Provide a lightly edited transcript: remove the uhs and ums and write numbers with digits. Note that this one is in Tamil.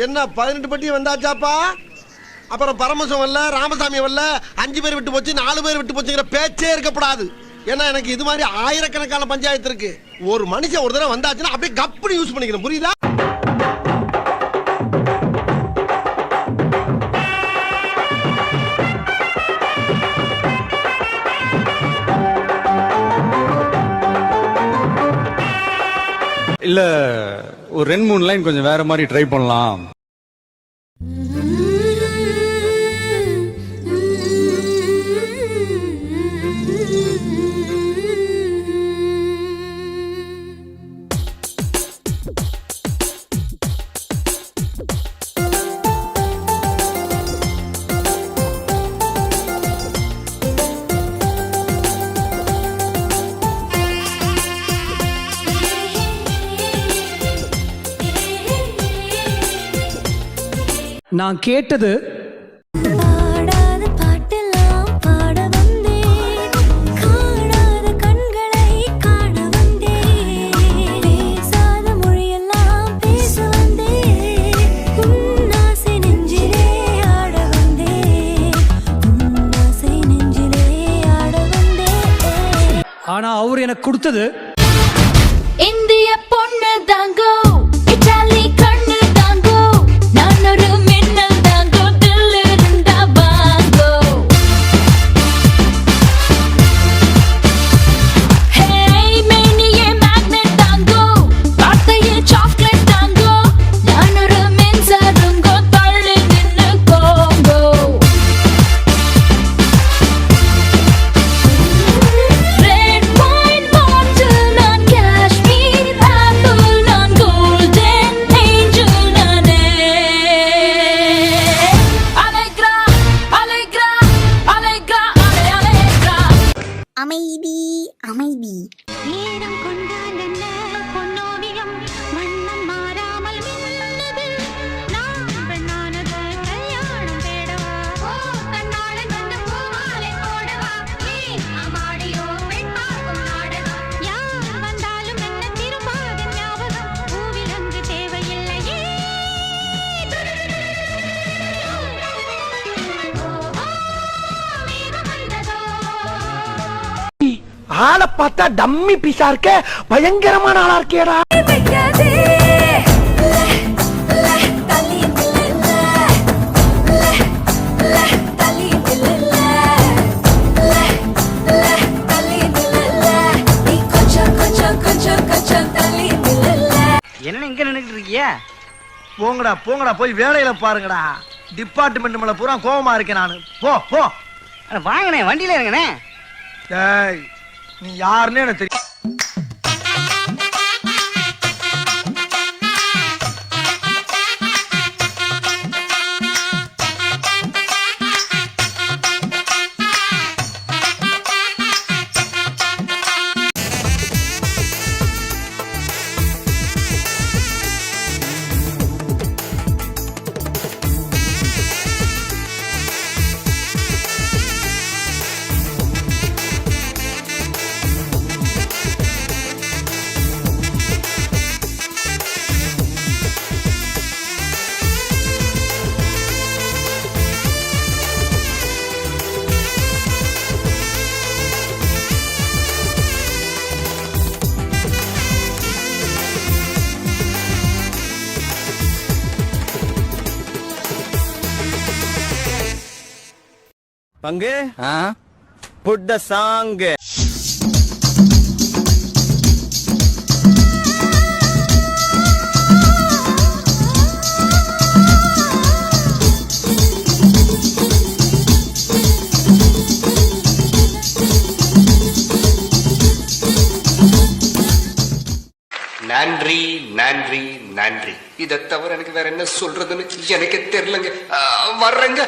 என்ன 18 பட்டி வந்தாச்சாப்பா? அப்புறம் பரமசம் வரல, ராமசாமி வரல, 5 பேர் விட்டு போச்சு, 4 பேர் விட்டு போச்சுங்கிற பேச்சே இருக்கப்படாது. ஏன்னா எனக்கு இது மாதிரி ஆயிரக்கணக்கான பஞ்சாயத்து இருக்கு. ஒரு மனுஷன் ஒரு தடவை வந்தாச்சுன்னா அப்படியே கப்புனு யூஸ் பண்ணிக்கணும், புரியுதா? இல்ல ஒரு 2-3 லைன் கொஞ்சம் வேற மாதிரி ட்ரை பண்ணலாம். நான் கேட்டது பாடாத பாட்டெல்லாம் பாட வந்தேன், காணாத கண்களை காண வந்தேன், பேசாத மொழியெல்லாம் பேச வந்தேன், உன்னாசை நெஞ்சிலே ஆட வந்தேன், உன்னாசை நெஞ்சிலே ஆட வந்தேன். ஆனா அவர் எனக்கு கொடுத்தது இந்திய பொண்ணு தாங்கோ, இட்டாலி கண்ணு தாங்கோ, நான் ஒரு மின்னல் தாங்கோ, தில் இருந்தா வாங்கோ. ஹே மேனியே மேக்னெட் தாங்கோ, வார்த்தையே சாக்லேட் தாங்கோ, நான் ஒரு மின்சாரங்கோ, தள்ளி நின்னு கோங்கோ. ரெட் வைன் பாட்டில் நான் காஷ்மீர் ஆப்பிள், நான் கோல்டன் ஏஞ்சல் நானே. அலைக்ரா அலைக்ரா அலைக்ரா அலைக்ரா. அமைதி அமைதி. நேரம் கொண்டால் என்ன பொன்னோவியம், வண்ணம் மாறாமல் மின்னுது. நான் பெண்ணானது கல்யாணம் தேடவா, கண்ணாளன் வந்து பூமாலை போடவா, ஏன் அம்மாடியோ பெண் பார்க்கும் நாடகம், யார் வந்தாலும் என்ன திரும்பாத ஞாபகம், பூவில் அங்கு தேவையில்லையே. மேகம் வந்ததோ. ஆளை பார்த்தா டம்மி பீஸா இருக்க, பயங்கரமான ஆளா இருக்கேடா. என்ன இங்க நின்னுட்டு இருக்கீங்க? போங்கடா போங்கடா, போய் வேலையில பாருங்கடா. டிபார்ட்மெண்ட் மேல பூரா கோவமா இருக்கேன் நானு. போ போ. அட வாங்கண்ணே, வண்டியில இருங்கண்ணே. டேய், நீ யாருன்னு எனக்கு தெரியும். பங்கு புட் த சாங். நன்றி நன்றி நன்றி. இதை தவிர எனக்கு வேற என்ன சொல்றதுன்னு எனக்கு தெரியலங்க. வர்றேங்க.